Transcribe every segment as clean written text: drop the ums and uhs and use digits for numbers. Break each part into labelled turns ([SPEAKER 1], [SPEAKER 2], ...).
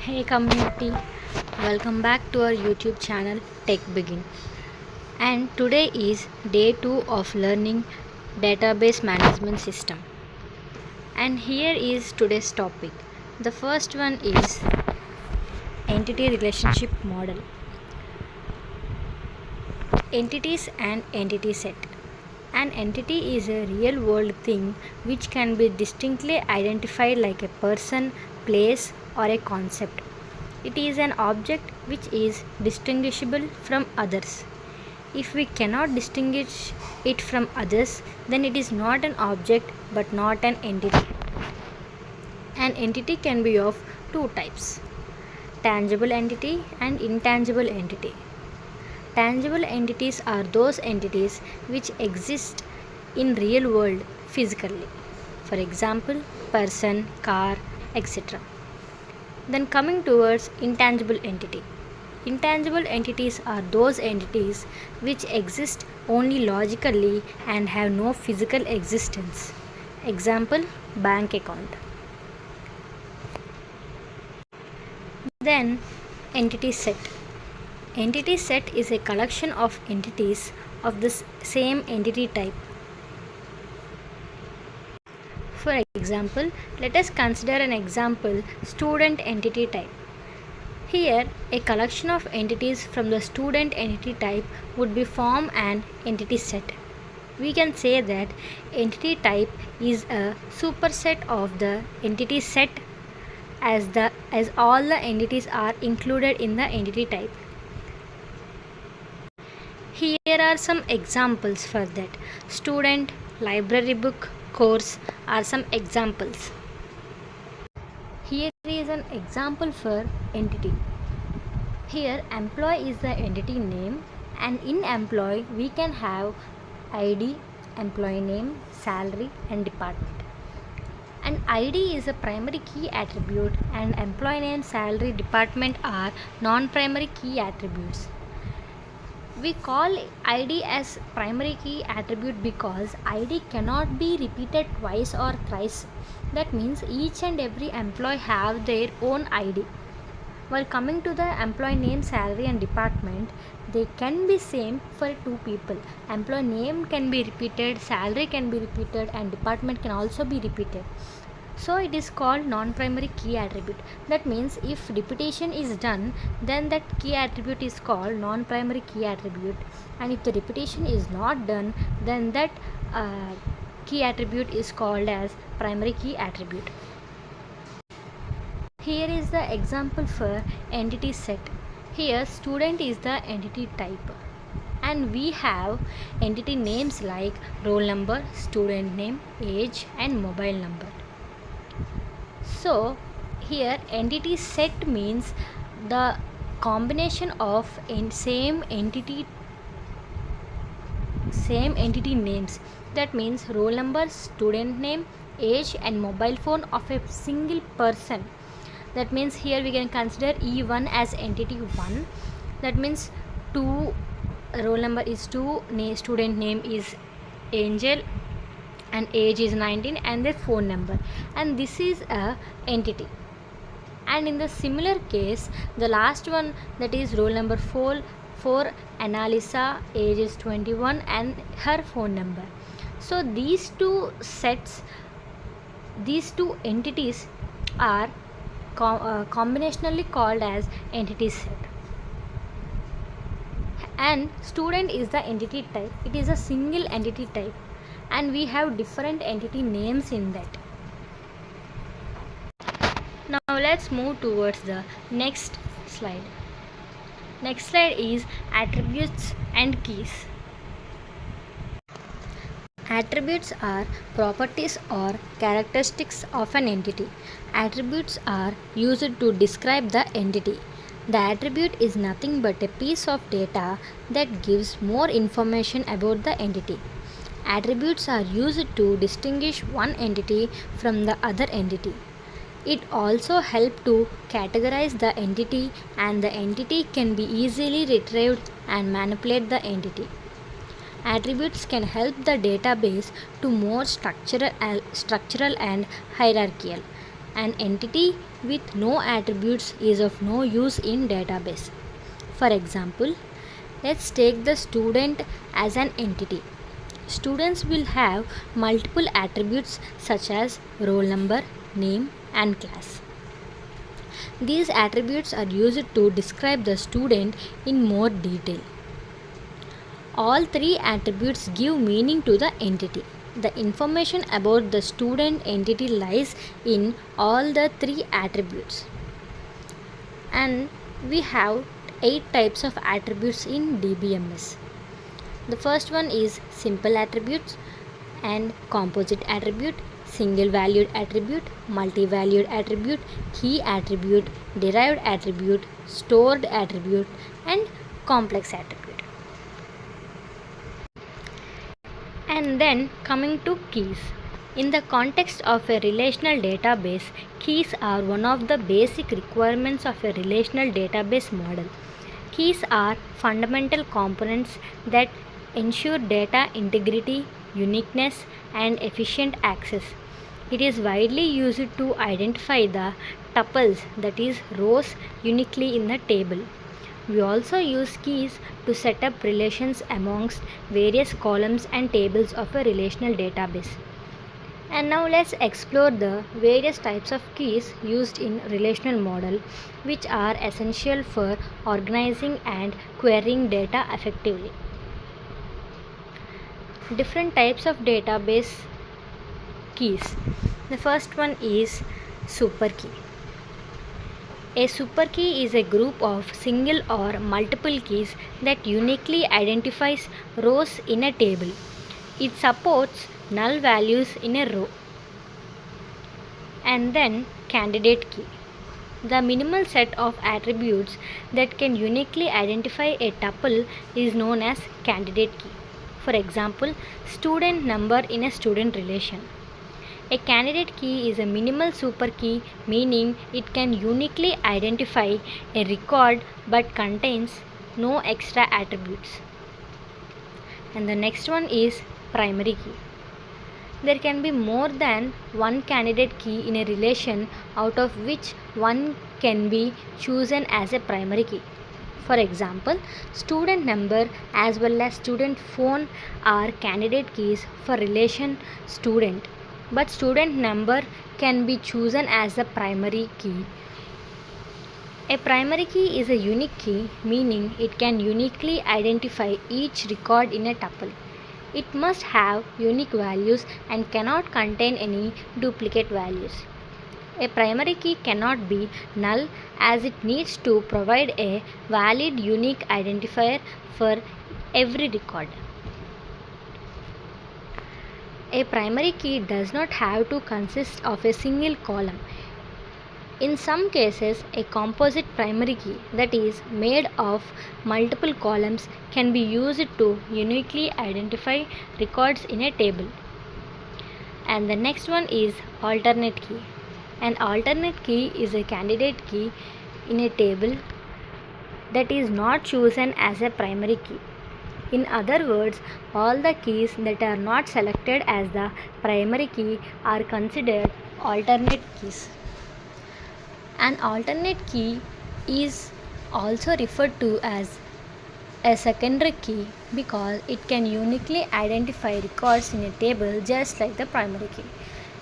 [SPEAKER 1] Hey community, welcome back to our YouTube channel Tech Begin. And today is day 2 of learning database management system. And here is today's topic. The first one is entity relationship model. Entities and entity set. An entity is a real world thing which can be distinctly identified like a person, place, or a concept. It is an object which is distinguishable from others. If we cannot distinguish it from others, then it is not an object but not an entity. An entity can be of two types: tangible entity and intangible entity. Tangible entities are those entities which exist in real world physically. For example, person, car, etc. Then coming towards intangible entity. Intangible entities are those entities which exist only logically and have no physical existence. Example, bank account. Then entity set. Entity set is a collection of entities of the same entity type. For example, let us consider an example student entity type. Here, a collection of entities from the student entity type would be form an entity set. We can say that entity type is a superset of the entity set as all the entities are included in the entity type. Here are some examples for that. Student, library book, course are some examples. Here is an example for entity. Here employee is the entity name, and in employee we can have ID, employee name, salary and department. And ID is a primary key attribute and employee name, salary, department are non-primary key attributes. We call ID as primary key attribute because ID cannot be repeated twice or thrice. That means each and every employee have their own ID. While coming to the employee name, salary and department, they can be same for two people. Employee name can be repeated, salary can be repeated and department can also be repeated. So it is called non-primary key attribute. That means if repetition is done, then that key attribute is called non-primary key attribute, and if the repetition is not done, then that key attribute is called as primary key attribute. Here is the example for entity set. Here student is the entity type, and we have entity names like roll number, student name, age and mobile number. So here entity set means the combination of same entity names. That means roll number, student name, age and mobile phone of a single person. That means here we can consider E1 as entity 1. That means 2 roll number is 2, student name is Angel and age is 19 and their phone number, and this is a entity. And in the similar case, the last one, that is roll number 4 Annalisa, age is 21 and her phone number. So these two entities are combinationally called as entity set. And student is the entity type. It is a single entity type, and we have different entity names in that. Now let's move towards the next slide. Next slide is attributes and keys. Attributes are properties or characteristics of an entity. Attributes are used to describe the entity. The attribute is nothing but a piece of data that gives more information about the entity. Attributes are used to distinguish one entity from the other entity. It also helps to categorize the entity, and the entity can be easily retrieved and manipulate the entity. Attributes can help the database to more structural and hierarchical. An entity with no attributes is of no use in database. For example, let's take the student as an entity. Students will have multiple attributes such as roll number, name, and class. These attributes are used to describe the student in more detail. All three attributes give meaning to the entity. The information about the student entity lies in all the three attributes. And we have 8 types of attributes in dbms. The first one is simple attributes and composite attribute, single valued attribute, multi-valued attribute, key attribute, derived attribute, stored attribute, and complex attribute. And then coming to keys. In the context of a relational database, keys are one of the basic requirements of a relational database model. Keys are fundamental components that ensure data integrity, uniqueness, and efficient access. It is widely used to identify the tuples, that is, rows, uniquely in the table. We also use keys to set up relations amongst various columns and tables of a relational database. And now let's explore the various types of keys used in relational model, which are essential for organizing and querying data effectively. Different types of database keys. The first one is superkey. A superkey is a group of single or multiple keys that uniquely identifies rows in a table. It supports null values in a row. And then candidate key. The minimal set of attributes that can uniquely identify a tuple is known as candidate key. For example, student number in a student relation. A candidate key is a minimal superkey, meaning it can uniquely identify a record but contains no extra attributes. And the next one is primary key. There can be more than one candidate key in a relation, out of which one can be chosen as a primary key. For example, student number as well as student phone are candidate keys for relation student, but student number can be chosen as the primary key. A primary key is a unique key, meaning it can uniquely identify each record in a tuple. It must have unique values and cannot contain any duplicate values. A primary key cannot be null, as it needs to provide a valid unique identifier for every record. A primary key does not have to consist of a single column. In some cases, a composite primary key, that is, made of multiple columns, can be used to uniquely identify records in a table. And the next one is alternate key. An alternate key is a candidate key in a table that is not chosen as a primary key. In other words, all the keys that are not selected as the primary key are considered alternate keys. An alternate key is also referred to as a secondary key because it can uniquely identify records in a table just like the primary key.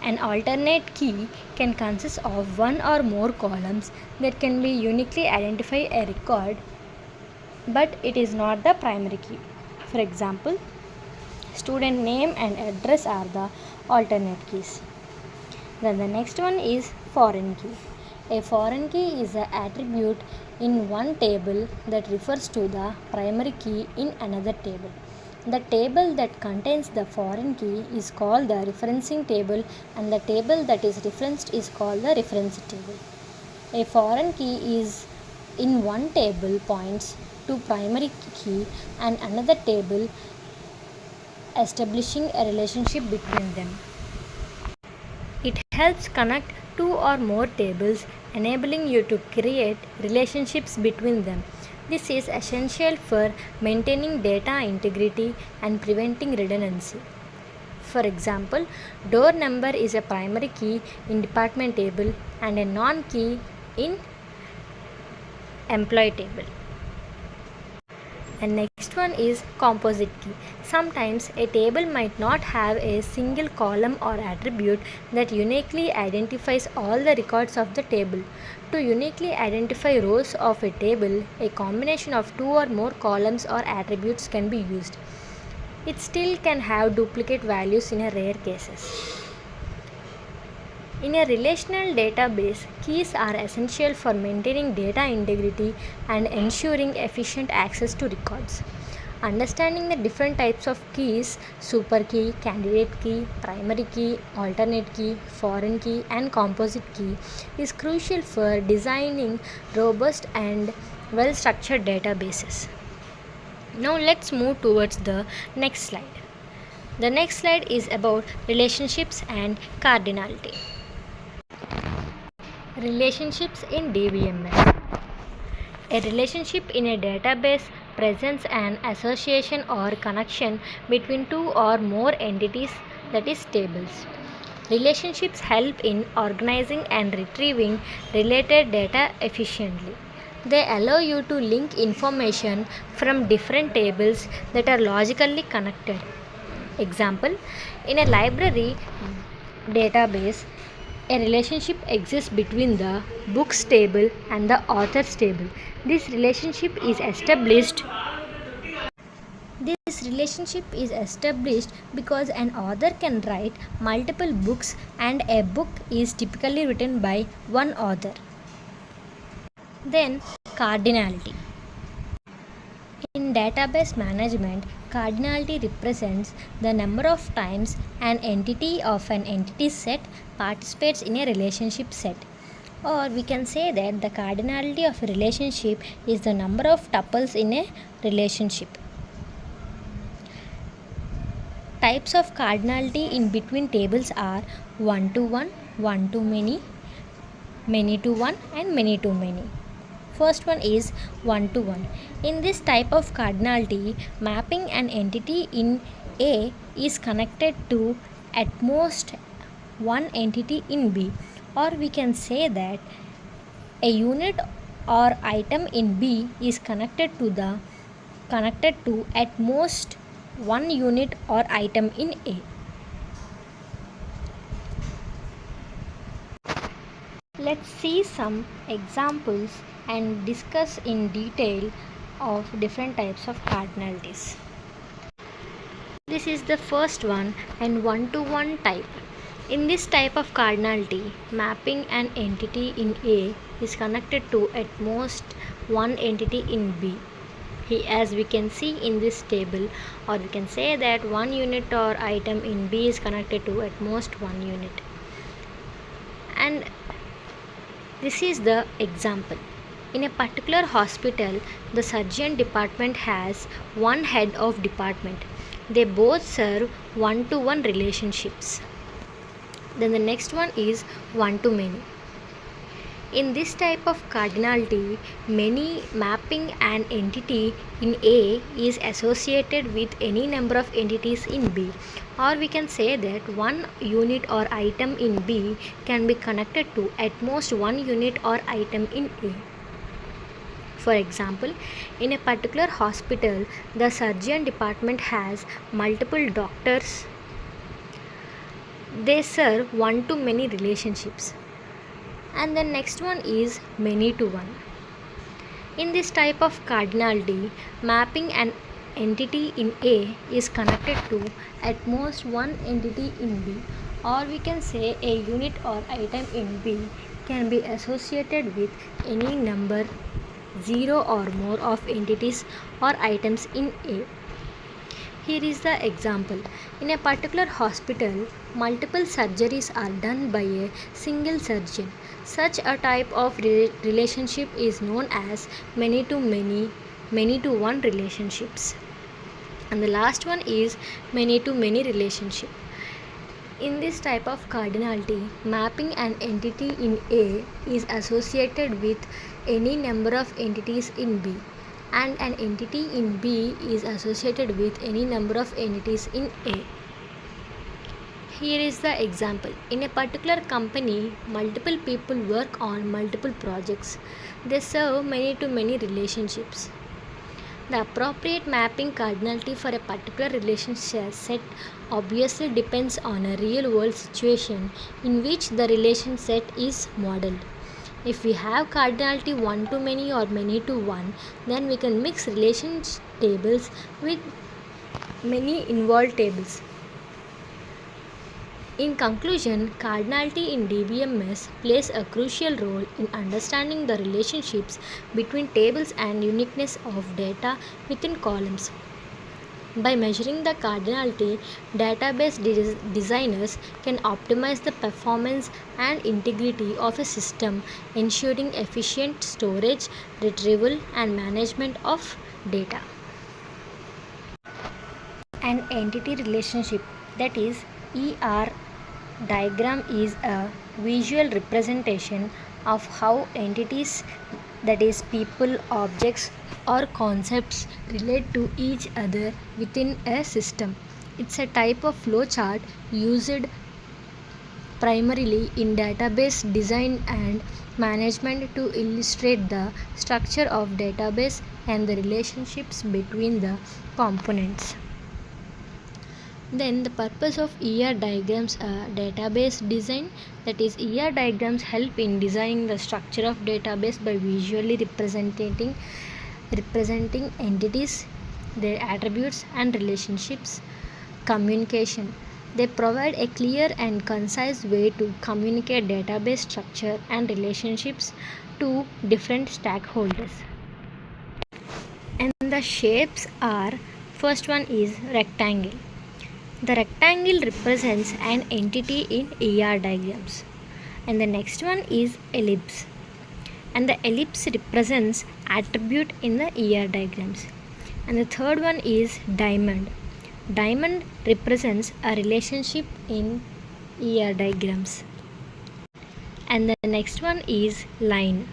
[SPEAKER 1] An alternate key can consist of one or more columns that can be uniquely identify a record, but it is not the primary key. For example, student name and address are the alternate keys. Then the next one is foreign key. A foreign key is an attribute in one table that refers to the primary key in another table. The table that contains the foreign key is called the referencing table, and the table that is referenced is called the reference table. A foreign key is in one table points to primary key and another table, establishing a relationship between them. It helps connect two or more tables, enabling you to create relationships between them. This is essential for maintaining data integrity and preventing redundancy. For example, door number is a primary key in department table and a non-key in employee table. And next one is composite key. Sometimes a table might not have a single column or attribute that uniquely identifies all the records of the table. To uniquely identify rows of a table, a combination of two or more columns or attributes can be used. It still can have duplicate values in a rare cases. In a relational database, keys are essential for maintaining data integrity and ensuring efficient access to records. Understanding the different types of keys, superkey, candidate key, primary key, alternate key, foreign key, and composite key, is crucial for designing robust and well-structured databases. Now let's move towards the next slide. The next slide is about relationships and cardinality. Relationships in dbms. A relationship in a database presents an association or connection between two or more entities, that is tables. Relationships help in organizing and retrieving related data efficiently. They allow you to link information from different tables that are logically connected. Example, in a library database, a relationship exists between the books table and the authors table. This relationship is established because an author can write multiple books and a book is typically written by one author. Then, cardinality. In database management, cardinality represents the number of times an entity of an entity set participates in a relationship set. Or we can say that the cardinality of a relationship is the number of tuples in a relationship. Types of cardinality in between tables are one-to-one, one-to-many, many-to-one, and many-to-many. First one is one-to-one. In this type of cardinality, mapping an entity in A is connected to at most one entity in B, or we can say that a unit or item in B is connected to at most one unit or item in A. Let's see some examples and discuss in detail of different types of cardinalities. This is the first one, and one-to-one type. In this type of cardinality, mapping an entity in A is connected to at most one entity in B. As we can see in this table, or we can say that one unit or item in B is connected to at most one unit. And this is the example. In a particular hospital, the surgeon department has one head of department. They both serve one-to-one relationships. Then the next one is one-to-many. In this type of cardinality, many mapping an entity in A is associated with any number of entities in B, or we can say that one unit or item in B can be connected to at most one unit or item in A. For example, in a particular hospital, the surgeon department has multiple doctors. They serve one-to-many relationships. And the next one is many-to-one. In this type of cardinality, mapping an entity in A is connected to at most one entity in B, or we can say a unit or item in B can be associated with any number 0 or more of entities or items in A. Here is the example. In a particular hospital, multiple surgeries are done by a single surgeon. Such a type of relationship is known as many-to-many, many-to-one relationships. And the last one is many-to-many relationship. In this type of cardinality, mapping an entity in A is associated with any number of entities in B, and an entity in B is associated with any number of entities in A. Here is the example. In a particular company, multiple people work on multiple projects. They serve many to many relationships. The appropriate mapping cardinality for a particular relationship set obviously depends on a real world situation in which the relation set is modeled. If we have cardinality 1 to many or many to 1, then we can mix relation tables with many involved tables. In conclusion, cardinality in dbms plays a crucial role in understanding the relationships between tables and uniqueness of data within columns. By measuring the cardinality, database designers can optimize the performance and integrity of a system, ensuring efficient storage, retrieval, and management of data. An entity relationship, that is ER diagram, is a visual representation of how entities, that is people, objects, or concepts relate to each other within a system. It's a type of flowchart used primarily in database design and management to illustrate the structure of database and the relationships between the components. Then the purpose of ER diagrams are database design, that is ER diagrams help in designing the structure of database by visually representing entities, their attributes and relationships. Communication, they provide a clear and concise way to communicate database structure and relationships to different stakeholders. And the shapes are, first one is rectangle. The rectangle represents an entity in ER diagrams. And the next one is ellipse. And the ellipse represents attribute in the ER diagrams. And the third one is diamond. Diamond represents a relationship in ER diagrams. And the next one is line.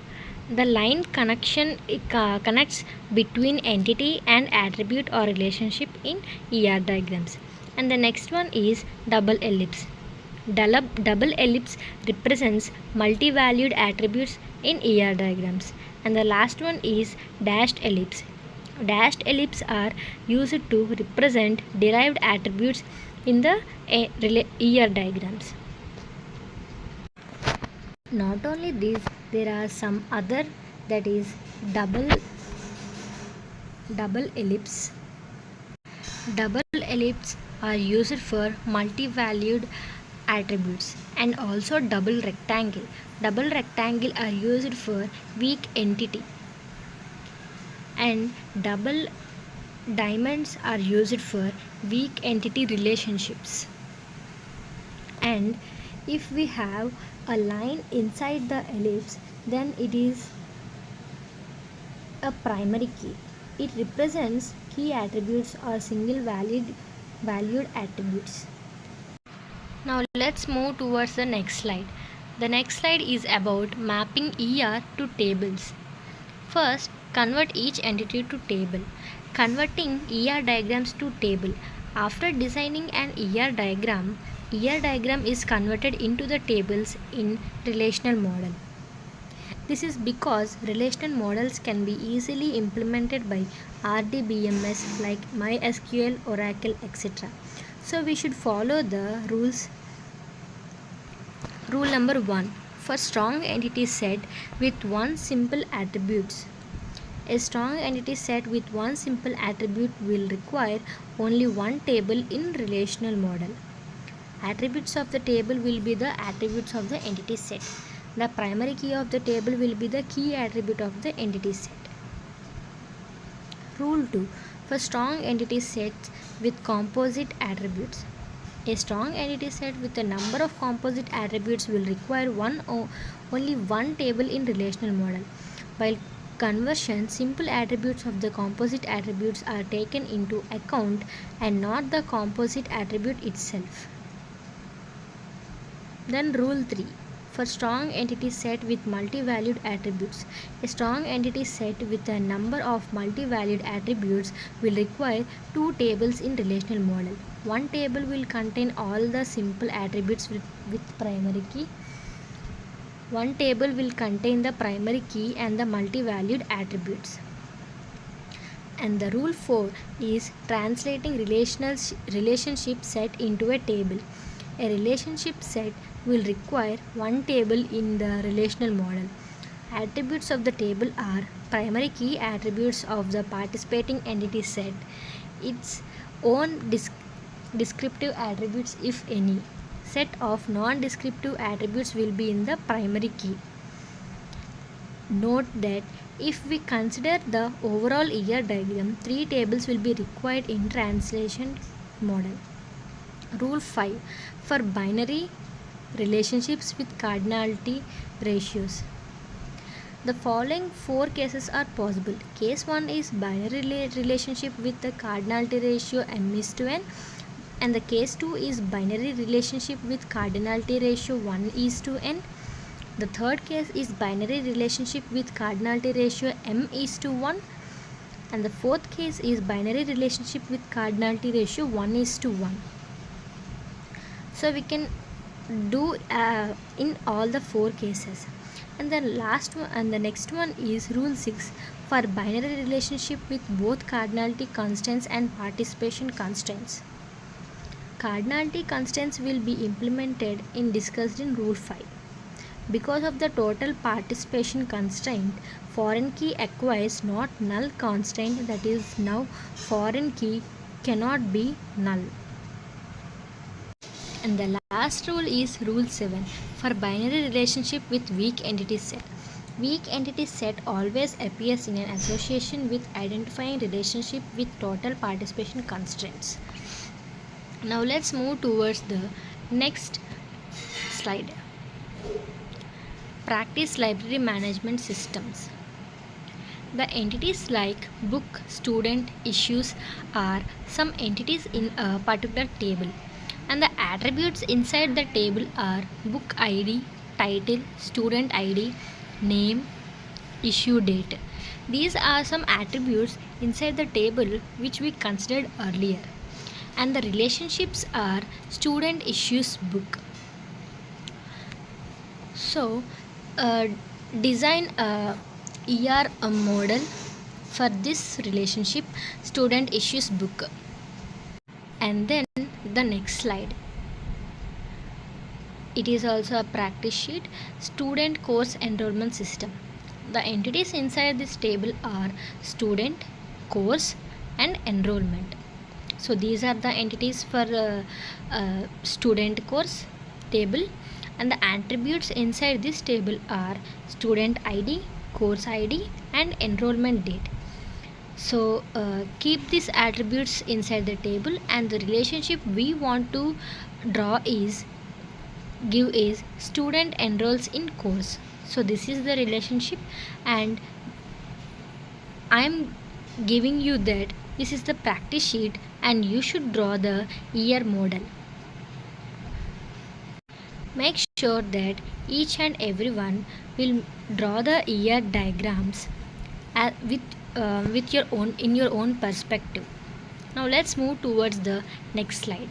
[SPEAKER 1] The line connection connects between entity and attribute or relationship in ER diagrams. And the next one is double ellipse. Double ellipse represents multi-valued attributes in ER diagrams. And the last one is dashed ellipse. Dashed ellipse are used to represent derived attributes in the ER diagrams. Not only this, there are some other, that is double ellipse. Double ellipse are used for multi-valued attributes, and also double rectangle. Double rectangle are used for weak entity, and double diamonds are used for weak entity relationships. And if we have a line inside the ellipse, then it is a primary key. It represents key attributes or single valued attributes. Now let's move towards the next slide. The next slide is about mapping ER to tables. First, convert each entity to table. Converting ER diagrams to table. After designing an ER diagram is converted into the tables in relational model. This is because relational models can be easily implemented by RDBMS like MySQL, Oracle, etc. So we should follow the rules. Rule number 1. For strong entity set with one simple attributes. A strong entity set with one simple attribute will require only one table in relational model. Attributes of the table will be the attributes of the entity set. The primary key of the table will be the key attribute of the entity set. Rule 2. For strong entity sets with composite attributes. A strong entity set with a number of composite attributes will require only one table in relational model. While conversion, simple attributes of the composite attributes are taken into account and not the composite attribute itself. Then rule 3. for strong entity set with multi-valued attributes. A strong entity set with a number of multi-valued attributes will require two tables in relational model. One table will contain all the simple attributes with primary key. One table will contain the primary key and the multi-valued attributes. And the rule 4 is translating relationship set into a table. A relationship set will require one table in the relational model. Attributes of the table are primary key attributes of the participating entity set, its own descriptive attributes if any. Set of non-descriptive attributes will be in the primary key. Note that if we consider the overall ER diagram, three tables will be required in translation model. Rule 5 for binary relationships with cardinality ratios. The following four cases are possible. Case 1 is binary relationship with the cardinality ratio m:n, and the case 2 is binary relationship with cardinality ratio 1:n. The third case is binary relationship with cardinality ratio m:1, and the fourth case is binary relationship with cardinality ratio 1:1. So we can do in all the four cases. And the last one and the next one is rule 6 for binary relationship with both cardinality constants and participation constants. Cardinality constants will be implemented in discussed in rule 5. Because of the total participation constraint, foreign key acquires not null constraint, that is now foreign key cannot be null. And the last rule is rule 7 for binary relationship with weak entity set. Weak entity set always appears in an association with identifying relationship with total participation constraints. Now let's move towards the next slide. Practice library management systems. The entities like book, student, issues are some entities in a particular table, and the attributes inside the table are book ID, title, student ID, name, issue date. These are some attributes inside the table which we considered earlier, and the relationships are student, issues, book. So design a ER model for this relationship student, issues, book. And then the next slide. It is also a practice sheet. Student course enrollment system. The entities inside this table are student, course and enrollment. So these are the entities for student course table, and the attributes inside this table are student ID, course ID and enrollment date. So keep these attributes inside the table, and the relationship we want to draw is student enrolls in course. So this is the relationship, and I am giving you that this is the practice sheet and you should draw the ER model. Make sure that each and everyone will draw the ER diagrams with your own perspective. Now let's move towards the next slide.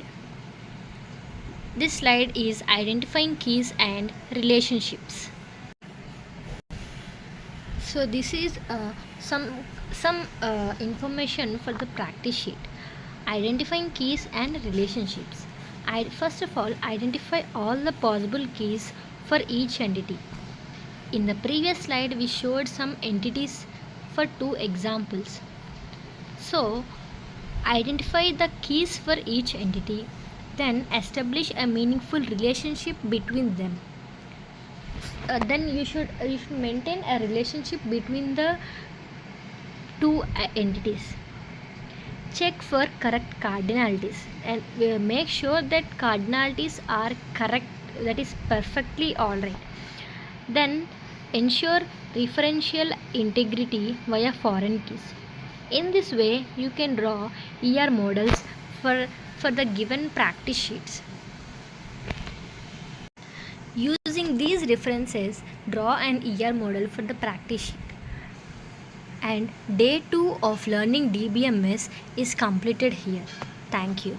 [SPEAKER 1] This slide is identifying keys and relationships. So this is some information for the practice sheet. Identifying keys and relationships. First of all, identify all the possible keys for each entity. In the previous slide, we showed some entities for two examples. So, identify the keys for each entity, then establish a meaningful relationship between them. Then you should maintain a relationship between the two entities. Check for correct cardinalities and make sure that cardinalities are correct, that is perfectly alright. Then ensure referential integrity via foreign keys. In this way you can draw ER models for the given practice sheets. Using these references, draw an ER model for the practice sheet. And day 2 of learning DBMS is completed here. Thank you.